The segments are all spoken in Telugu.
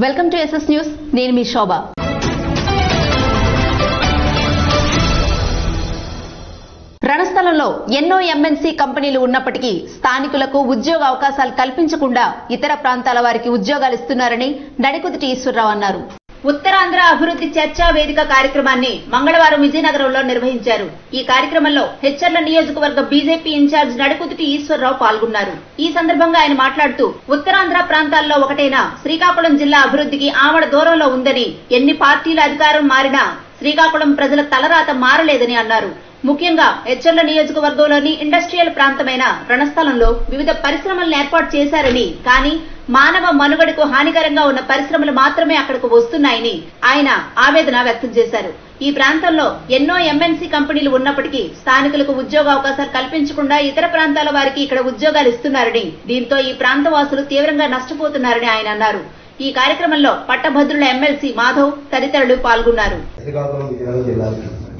Welcome to SS news. నేను మీ శోభ. రణస్థలంలో ఎన్నో ఎంఎన్సీ కంపెనీలు ఉన్నప్పటికీ స్థానికులకు ఉద్యోగ అవకాశాలు కల్పించకుండా ఇతర ప్రాంతాల వారికి ఉద్యోగాలు ఇస్తున్నారని నడికుదుటి ఈశ్వరరావు అన్నారు. ఉత్తరాంధ్ర అభివృద్ధి చర్చా వేదిక కార్యక్రమాన్ని మంగళవారం విజయనగరంలో నిర్వహించారు. ఈ కార్యక్రమంలో హెచ్చర్ల నియోజకవర్గ బీజేపీ ఇన్ఛార్జ్ నడికుదుటి ఈశ్వరరావు పాల్గొన్నారు. ఈ సందర్భంగా ఆయన మాట్లాడుతూ ఉత్తరాంధ్ర ప్రాంతాల్లో ఒకటైన శ్రీకాకుళం జిల్లా అభివృద్ధికి ఆమడ దూరంలో ఉందని, ఎన్ని పార్టీల అధికారం మారినా శ్రీకాకుళం ప్రజల తలరాత మారలేదని అన్నారు. ముఖ్యంగా హెచ్చర్ల నియోజకవర్గంలోని ఇండస్ట్రియల్ ప్రాంతమైన రణస్థలంలో వివిధ పరిశ్రమలను ఏర్పాటు చేశారని, కానీ మానవ మనుగడకు హానికరంగా ఉన్న పరిశ్రమలు మాత్రమే అక్కడకు వస్తున్నాయని ఆయన ఆవేదన వ్యక్తం చేశారు. ఈ ప్రాంతంలో ఎన్నో ఎంఎన్సీ కంపెనీలు ఉన్నప్పటికీ స్థానికులకు ఉద్యోగ అవకాశాలు కల్పించకుండా ఇతర ప్రాంతాల వారికి ఇక్కడ ఉద్యోగాలు ఇస్తున్నారని, దీంతో ఈ ప్రాంత వాసులు తీవ్రంగా నష్టపోతున్నారని ఆయన అన్నారు. ఈ కార్యక్రమంలో పట్టభద్రుల ఎమ్మెల్సీ మాధవ్ తదితరులు పాల్గొన్నారు.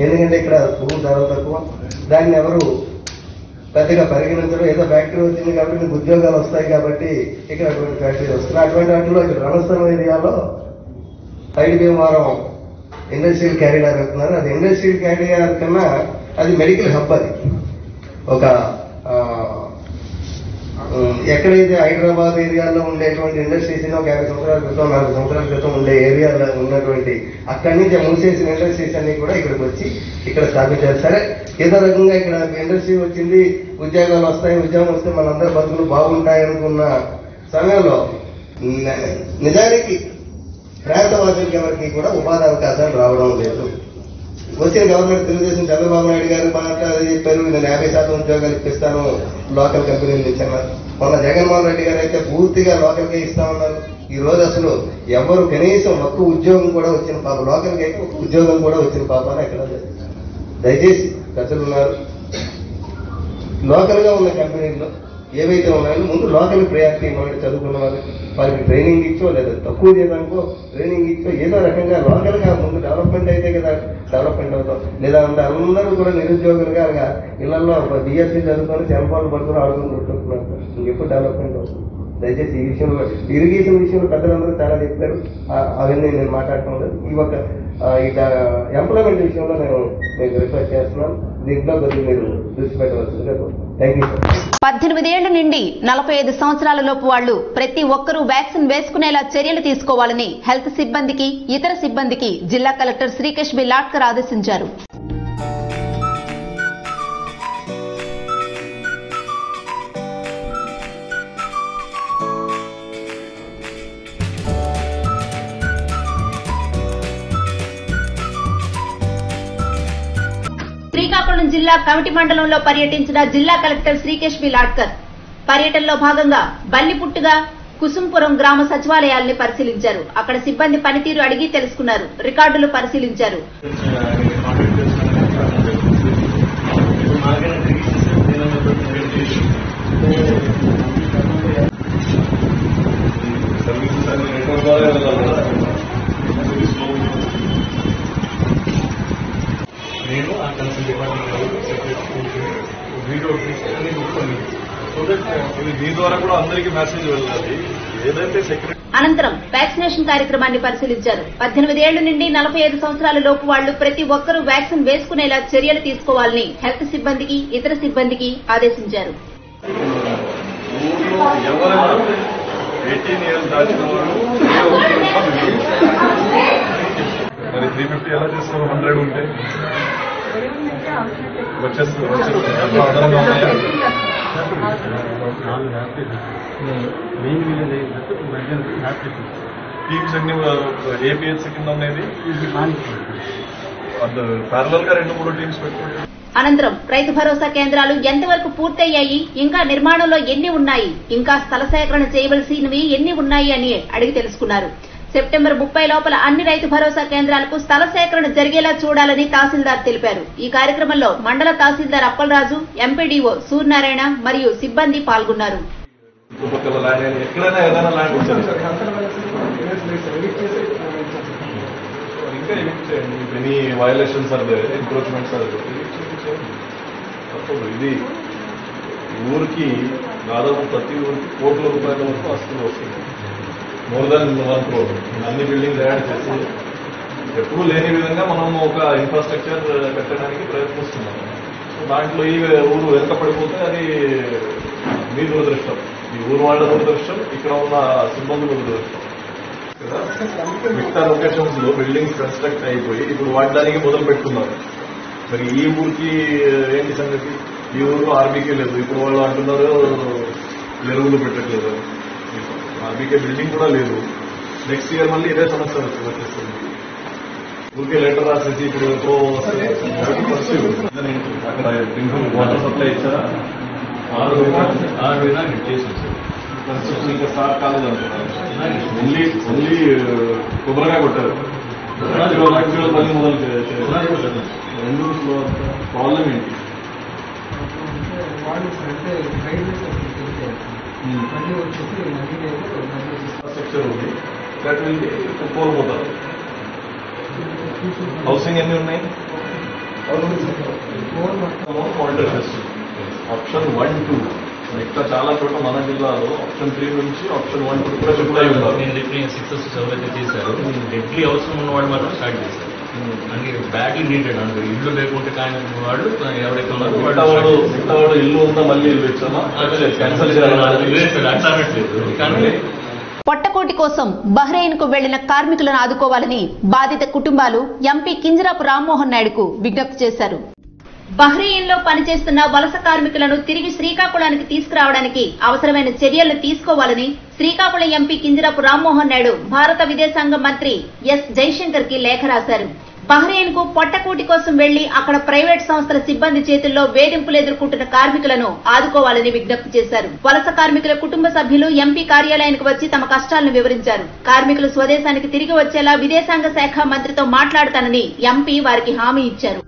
ఎందుకంటే ఇక్కడ భూమి ధర తక్కువ, దాన్ని ఎవరు పెద్దగా పరిగణించడం. ఏదో ఫ్యాక్టరీ వచ్చింది కాబట్టి మీకు ఉద్యోగాలు వస్తాయి కాబట్టి ఇక్కడ అటువంటి ఫ్యాక్టరీలు వస్తున్నాయి. అటువంటి వాటిలో ఇక్కడ రణస్థలం ఏరియాలో సైడ్ భీమవరం ఇండస్ట్రియల్ క్యారిడార్ వెళ్తున్నారు. అది ఇండస్ట్రియల్ క్యారిడార్ కన్నా అది మెడికల్ హబ్. అది ఒక ఎక్కడైతే హైదరాబాద్ ఏరియాలో ఉండేటువంటి ఇండస్ట్రీస్ ఒక 50 సంవత్సరాల క్రితం 40 సంవత్సరాల క్రితం ఉండే ఏరియాలో ఉన్నటువంటి అక్కడి నుంచి మూసేసిన ఇండస్ట్రీస్ అన్ని కూడా ఇక్కడికి వచ్చి ఇక్కడ స్థాపించారు. సరే, ఏదో రకంగా ఇక్కడ ఇండస్ట్రీ వచ్చింది, ఉద్యోగాలు వస్తాయి, ఉద్యోగం వస్తే మనందరి బతుకులు బాగుంటాయి అనుకున్న సమయంలో నిజానికి ప్రాంతవాసులకి ఎవరికి కూడా ఉపాధి అవకాశాలు రావడం లేదు. వచ్చిన గవర్నమెంట్ తెలుగుదేశం చంద్రబాబు నాయుడు గారు చెప్పారు, నేను 50% ఉద్యోగాలు ఇప్పిస్తాను లోకల్ కంపెనీలు ఇచ్చారు. మొన్న జగన్మోహన్ రెడ్డి గారు అయితే పూర్తిగా లోకల్కే ఇస్తామన్నారు. ఈ రోజు అసలు ఎవరు కనీసం ఒక్క ఉద్యోగం కూడా వచ్చిన పాప, లోకల్కి అయితే ఒక ఉద్యోగం కూడా వచ్చిన పాప అని ఎక్కడ. దయచేసి ప్రజలు ఉన్నారు, లోకల్ గా ఉన్న కంపెనీల్లో ఏవైతే ఉన్నాయో ముందు లోకల్ ప్రయారిటీ ఇవ్వండి. చదువుకున్న వారికి ట్రైనింగ్ ఇచ్చో లేదా తక్కువ చేయడానికో ట్రైనింగ్ ఇచ్చో ఏదో రకంగా లోకల్ గా ముందు డెవలప్మెంట్ అయితే కదా డెవలప్మెంట్ అవుతాం. లేదా అంటే అందరూ కూడా నిరుద్యోగులుగా ఇళ్లలో బిఎస్సీ చదువుకొని సెల్ ఫోన్లు పడుకుని ఆడుకుని కూర్చుంటున్నారు. ఇంకెప్పుడు డెవలప్మెంట్ అవుతుంది? దయచేసి ఈ విషయంలో ఇరిగేషన్ విషయంలో పెద్దలందరూ చాలా చెప్పారు, అవన్నీ నేను మాట్లాడటం లేదు. ఈ ఒక ఎంప్లాయ్మెంట్ విషయంలో నేను మీకు రిక్వెస్ట్ చేస్తున్నాను, దీంట్లో కొద్దిగా మీరు దృష్టి పెట్టవలసిందిగా. Thank you. 18 ఏళ్ల నుండి 45 సంవత్సరాల లోపు వాళ్లు ప్రతి ఒక్కరూ వ్యాక్సిన్ వేసుకునేలా చర్యలు తీసుకోవాలని హెల్త్ సిబ్బందికి, ఇతర సిబ్బందికి జిల్లా కలెక్టర్ శ్రీకేష్ బి లాట్కర్ ఆదేశించారు. శ్రీకాకుళం జిల్లా కమిటి మండలంలో పర్యటించిన జిల్లా కలెక్టర్ శ్రీకేష్ బి లాట్కర్ పర్యటనలో భాగంగా బల్లిపుట్టుగా కుసుంపురం గ్రామ సచివాలయాల్ని పరిశీలించారు. అక్కడ సిబ్బంది పనితీరు అడిగి తెలుసుకున్నారు, రికార్డులు పరిశీలించారు. నేను ఆ కన్సల్ట్ డిపార్ట్మెంట్ వీడియో మీ ద్వారా కూడా అందరికీ మెసేజ్ వెళ్ళాలి. ఏదైతే సెక్రటరీ అనంతరం వ్యాక్సినేషన్ కార్యక్రమాన్ని పరిశీలించారు. 18 ఏళ్ల నుండి 45 సంవత్సరాల లోపు వాళ్లు ప్రతి ఒక్కరూ వ్యాక్సిన్ వేసుకునేలా చర్యలు తీసుకోవాలని హెల్త్ సిబ్బందికి, ఇతర సిబ్బందికి ఆదేశించారు. ఎవరైనా 18 ఇయర్స్ దాచిన వాళ్ళు మరి 350 ఎలా చేస్తారు? 100 ఉంటే టీమ్స్ అన్ని ఏపీఎస్సీ కింద ఉండేది ప్యారలల్ గా 2-3 టీమ్స్ పెట్టుకోండి. అనంతరం రైతు భరోసా కేంద్రాలు ఎంతవరకు పూర్తయ్యాయి, ఇంకా నిర్మాణంలో ఎన్ని ఉన్నాయి, ఇంకా స్థల సేకరణ చేయవలసినవి ఎన్ని ఉన్నాయి అని అడిగి తెలుసుకున్నారు. సెప్టెంబర్ 30 లోపల అన్ని రైతు భరోసా కేంద్రాలకు స్థల సేకరణ జరిగేలా చూడాలని తహసీల్దార్ తెలిపారు. ఈ కార్యక్రమంలో మండల తహసీల్దార్ అప్పలరాజు, ఎంపీడీఓ సూర్యనారాయణ మరియు సిబ్బంది పాల్గొన్నారు. ఇది ఊరికి దాదాపు ప్రతి ఊరికి కోట్ల రూపాయల వరకు ఆస్తులు వస్తుంది. మోర్ దాన్ 1 crore అన్ని బిల్డింగ్స్ యాడ్ చేసి ఎప్పుడూ లేని విధంగా మనం ఒక ఇన్ఫ్రాస్ట్రక్చర్ పెట్టడానికి ప్రయత్నిస్తున్నాం. దాంట్లో ఈ ఊరు వెనుకపడిపోతే అది మీ దురదృష్టం, ఈ ఊరు వాళ్ళ దురదృష్టం, ఇక్కడ ఉన్న సిబ్బందుల దురదృష్టం కదా. మిగతా లొకేషన్స్ లో బిల్డింగ్స్ కన్స్ట్రక్ట్ అయిపోయి ఇప్పుడు వాడడానికి మొదలు పెట్టుకున్నారు. మరి ఈ ఊరికి ఏంటి సంగతి? ఈ ఊరు ఆర్బీకే లేదు, ఇప్పుడు వాళ్ళు అంటున్నారు ఎరువులు పెట్టట్లేదు. ఆర్బీకే బిల్డింగ్ కూడా లేదు. నెక్స్ట్ ఇయర్ మళ్ళీ ఇదే సమస్య వచ్చేస్తుంది. ఊరికే లెటర్ రాసేసి ఇప్పుడు అక్కడ వాటర్ సప్లై ఇచ్చారా? 6 చేసేసి ఇంకా స్టార్ట్ కాలేదు అంటున్నారు. ఓన్లీ కొబ్బరిగా కొట్టారు. పని మొదలు రెండు ప్రాబ్లం ఏంటి? ఇన్ఫ్రాస్ట్రక్చర్ ఉంది, దట్ విల్ బి కోల్పోతారు. హౌసింగ్ ఎన్ని ఉన్నాయి? ఆప్షన్ 1, 2 ఇంకా చాలా చోట్ల మన జిల్లాలో ఆప్షన్ 3 నుంచి ఆప్షన్ 1, 2 కూడా షిఫ్ట్ అయి ఉన్నారు. 6 అయితే చేశారు. డెడ్లీ అవసరం ఉన్నవాడు మాత్రం స్టార్ట్ చేశారు. అంటే బ్యాడ్లీ నీడెడ్ అంటే ఇల్లు లేకుంటే కానీ వాడు ఎవరైతే ఉన్నారో వాడు ఇల్లు ఉందా మళ్ళీ ఇల్లు ఇచ్చామా క్యాన్సల్ చేయాలి అట్లా అనట్లేదు. కానీ పొట్టకోటి కోసం బహ్రెయిన్ కు వెళ్లిన కార్మికులను ఆదుకోవాలని బాధిత కుటుంబాలు ఎంపీ కింజరాపు రామ్మోహన్ నాయుడుకు విజ్ఞప్తి చేశారు. బహ్రెయిన్ లో పనిచేస్తున్న వలస కార్మికులను తిరిగి శ్రీకాకుళానికి తీసుకురావడానికి అవసరమైన చర్యలు తీసుకోవాలని శ్రీకాకుళం ఎంపీ కింజరాపు రామ్మోహన్ నాయుడు భారత విదేశాంగ మంత్రి ఎస్ జైశంకర్ కి లేఖ రాశారు. బహ్రెయిన్ కు పొట్టకూటి కోసం వెళ్లి అక్కడ ప్రైవేట్ సంస్థల సిబ్బంది చేతుల్లో వేధింపులు ఎదుర్కొంటున్న కార్మికులను ఆదుకోవాలని విజ్ఞప్తి చేశారు. వలస కార్మికుల కుటుంబ సభ్యులు ఎంపీ కార్యాలయానికి వచ్చి తమ కష్టాలను వివరించారు. కార్మికులు స్వదేశానికి తిరిగి వచ్చేలా విదేశాంగ శాఖ మంత్రితో మాట్లాడతానని ఎంపీ వారికి హామీ ఇచ్చారు.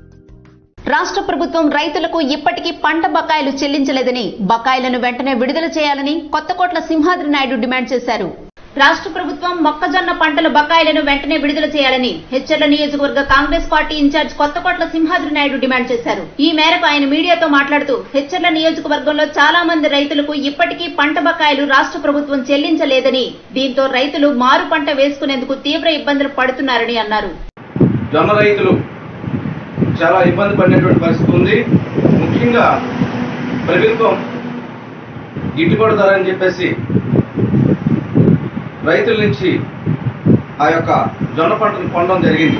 రాష్ట్ర ప్రభుత్వం రైతులకు ఇప్పటికీ పంట బకాయిలు చెల్లించలేదని, బకాయిలను వెంటనే విడుదల చేయాలని కొత్తకోట్ల సింహాద్రి నాయుడు డిమాండ్ చేశారు. రాష్ట్ర ప్రభుత్వం మొక్కజొన్న పంటల బకాయిలను వెంటనే విడుదల చేయాలని హెచ్చర్ల నియోజకవర్గ Congress party incharge Kothakotla Simhadri Naidu demand చేశారు. ఈ మేరకు ఆయన మీడియాతో మాట్లాడుతూ హెచ్చర్ల నియోజకవర్గంలో చాలా మంది రైతులకు ఇప్పటికీ పంట బకాయిలు రాష్ట్ర ప్రభుత్వం చెల్లించలేదని, దీంతో రైతులు మారు పంట వేసుకునేందుకు తీవ్ర ఇబ్బందులు పడుతున్నారని అన్నారు. జొన్న రైతులు చాలా ఇబ్బంది పడినటువంటి పరిస్థితి ఉంది. ముఖ్యంగా ప్రభుత్వం గిట్టుబాటు ధర అని చెప్పేసి రైతుల నుంచి ఆ యొక్క జొన్న పంటను కొనడం జరిగింది.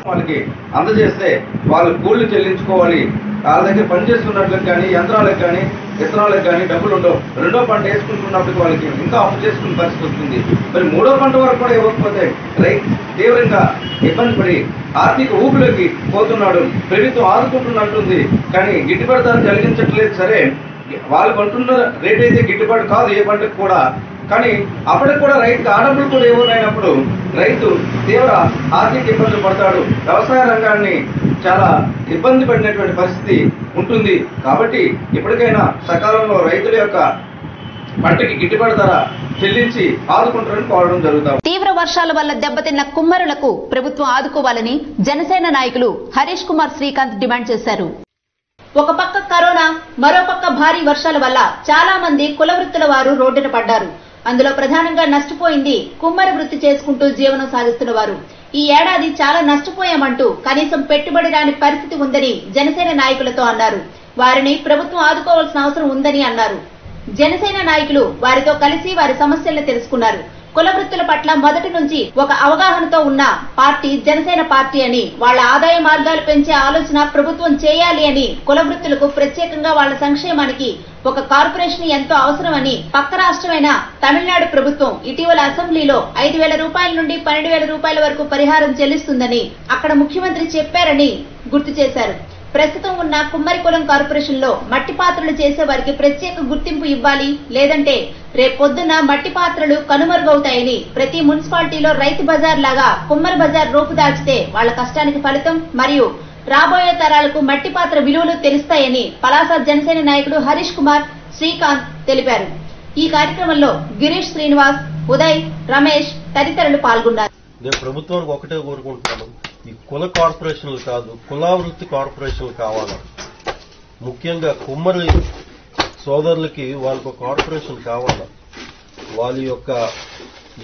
వాళ్ళకి అందజేస్తే వాళ్ళు కూళ్లు చెల్లించుకోవాలి. వాళ్ళ దగ్గర పనిచేస్తున్నట్లకు కానీ యంత్రాలకు కానీ విత్తనాలకు కానీ డబ్బులు ఉండవు. రెండో పంట వేసుకుంటున్నప్పటికీ వాళ్ళకి ఇంకా అప్పు చేసుకునే పరిస్థితి వస్తుంది. మరి మూడో పంట వరకు కూడా ఇవ్వకపోతే రైతు తీవ్రంగా ఇబ్బంది పడి ఆర్థిక ఊపిలోకి పోతున్నాడు. ప్రభుత్వం ఆదుకుంటున్నట్టుంది కానీ గిట్టుబాటు ధర కలిగించట్లేదు. సరే, వాళ్ళు కొంటున్న రేట్ అయితే గిట్టుబాటు కాదు ఏ పంటకు కూడా. కానీ అప్పటికి కూడా రైతుకు ఆ డబ్బులు కూడా ఇవ్వలేనప్పుడు రైతు తీవ్ర ఆర్థిక ఇబ్బందులు పడతాడు. వ్యవసాయ రంగాన్ని చాలా ఇబ్బంది పడినటువంటి పరిస్థితి ఉంటుంది. కాబట్టి ఇప్పటికైనా సకాలంలో రైతుల యొక్క పంటకి గిట్టుబాటు ధర చెల్లించి ఆదుకుంటారని కోరడం జరుగుతాం. తీవ్ర వర్షాల వల్ల దెబ్బతిన్న కుమ్మరులకు ప్రభుత్వం ఆదుకోవాలని జనసేన నాయకులు హరీష్ కుమార్ శ్రీకాంత్ డిమాండ్ చేశారు. ఒక పక్క కరోనా, మరోపక్క భారీ వర్షాల వల్ల చాలా మంది కుల వృత్తుల వారు రోడ్డున పడ్డారు. అందులో ప్రధానంగా నష్టపోయింది కుమ్మరి వృత్తి చేసుకుంటూ జీవనం సాగిస్తున్న వారు. ఈ ఏడాది చాలా నష్టపోయామంటూ కనీసం పెట్టుబడి రాని పరిస్థితి ఉందని జనసేన నాయకులతో అన్నారు. వారిని ప్రభుత్వం ఆదుకోవాల్సిన అవసరం ఉందని అన్నారు. జనసేన నాయకులు వారితో కలిసి వారి సమస్యలను తెలుసుకున్నారు. కుల వృత్తుల పట్ల మొదటి నుంచి ఒక అవగాహనతో ఉన్న పార్టీ జనసేన పార్టీ అని, వాళ్ల ఆదాయ మార్గాలు పెంచే ఆలోచన ప్రభుత్వం చేయాలి అని, కుల వృత్తులకు ప్రత్యేకంగా వాళ్ల సంక్షేమానికి ఒక కార్పొరేషన్ ఎంతో అవసరమని పక్క రాష్ట్రమైన తమిళనాడు ప్రభుత్వం ఇటీవల అసెంబ్లీలో 5,000 రూపాయల నుండి 12,000 రూపాయల వరకు పరిహారం చెల్లిస్తుందని అక్కడ ముఖ్యమంత్రి చెప్పారని గుర్తు చేశారు. ప్రస్తుతం ఉన్న కుమ్మరి కులం కార్పొరేషన్ లో మట్టి పాత్రలు చేసే వారికి ప్రత్యేక గుర్తింపు ఇవ్వాలి, లేదంటే రేపొద్దున మట్టి పాత్రలు కనుమరుగవుతాయని, ప్రతి మున్సిపాలిటీలో రైతు బజార్ లాగా కుమ్మరి బజార్ రూపుదాల్చితే వాళ్ల కష్టానికి ఫలితం మరియు రాబోయే తరాలకు మట్టి పాత్ర విలువలు తెలుస్తాయని పలాస జనసేన నాయకుడు హరీష్ కుమార్ శ్రీకాంత్ తెలిపారు. ఈ కార్యక్రమంలో గిరీష్ శ్రీనివాస్, ఉదయ్, రమేష్ తదితరులు పాల్గొన్నారు. నేను ప్రభుత్వానికి ఒకటే కోరుకుంటున్నాను, ఈ కుల కార్పొరేషన్లు కాదు, కులా వృత్తి కార్పొరేషన్లు కావాలి. ముఖ్యంగా కుమ్మరి సోదరులకి వాళ్ళకు కార్పొరేషన్ కావాలి. వాళ్ళ యొక్క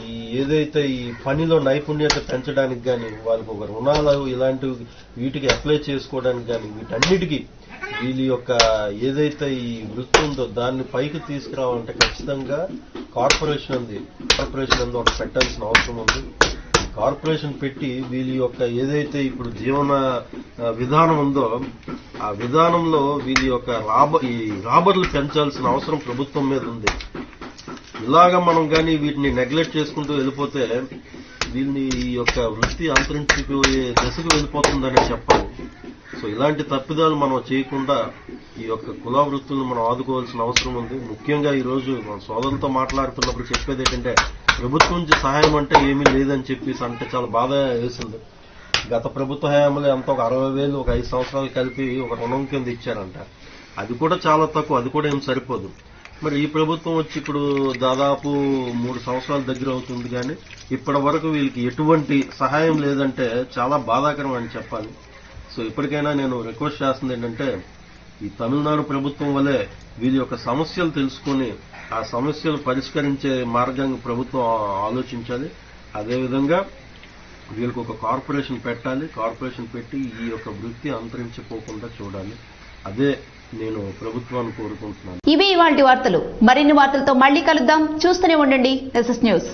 ఈ ఏదైతే ఈ పనిలో నైపుణ్యత పెంచడానికి కానీ వాళ్ళకి ఒక రుణాలు ఇలాంటివి వీటికి అప్లై చేసుకోవడానికి కానీ వీటన్నిటికీ వీళ్ళ యొక్క ఏదైతే ఈ వృత్తి ఉందో దాన్ని పైకి తీసుకురావాలంటే ఖచ్చితంగా కార్పొరేషన్ ఉంది ఒకటి పెట్టాల్సిన అవసరం ఉంది. కార్పొరేషన్ పెట్టి వీళ్ళ యొక్క ఏదైతే ఇప్పుడు జీవన విధానం ఉందో ఆ విధానంలో వీళ్ళ యొక్క రాబడులు పెంచాల్సిన అవసరం ప్రభుత్వం మీద ఉంది. ఇలాగా మనం కానీ వీటిని నెగ్లెక్ట్ చేసుకుంటూ వెళ్ళిపోతే వీళ్ళని ఈ యొక్క వృత్తి అంతరించిపోయే దశకు వెళ్ళిపోతుందని చెప్పాలి. సో ఇలాంటి తప్పిదాలు మనం చేయకుండా ఈ యొక్క కుల వృత్తులను మనం ఆదుకోవాల్సిన అవసరం ఉంది. ముఖ్యంగా ఈ రోజు మన సోదరులతో మాట్లాడుతున్నప్పుడు చెప్పేది ఏంటంటే ప్రభుత్వం నుంచి సహాయం అంటే ఏమీ లేదని చెప్పేసి అంటే చాలా బాధ వేసింది. గత ప్రభుత్వ హయాంలో ఎంత ఒక 60,000 ఒక 5 సంవత్సరాలు కలిపి ఒక రుణం కింద ఇచ్చారంట. అది కూడా చాలా తక్కువ, అది కూడా ఏం సరిపోదు. మరి ఈ ప్రభుత్వం వచ్చి ఇప్పుడు దాదాపు 3 సంవత్సరాల దగ్గర అవుతుంది కానీ ఇప్పటి వరకు వీళ్ళకి ఎటువంటి సహాయం లేదంటే చాలా బాధాకరం అని చెప్పాలి. సో ఇప్పటికైనా నేను రిక్వెస్ట్ చేస్తుంది ఏంటంటే ఈ తమిళనాడు ప్రభుత్వం వల్లే వీళ్ళ యొక్క సమస్యలు తెలుసుకుని ఆ సమస్యలు పరిష్కరించే మార్గాన్ని ప్రభుత్వం ఆలోచించాలి. అదేవిధంగా వీళ్ళకి ఒక కార్పొరేషన్ పెట్టాలి. కార్పొరేషన్ పెట్టి ఈ యొక్క వృత్తి అంతరించిపోకుండా చూడాలి. అదే నేను ప్రభుత్వాన్ని కోరుకుంటున్నాను. ఇవి ఇవాల్టి వార్తలు. మరిన్ని వార్తలతో మళ్ళీ కలుద్దాం. చూస్తూనే ఉండండి ఎస్ఎస్ న్యూస్.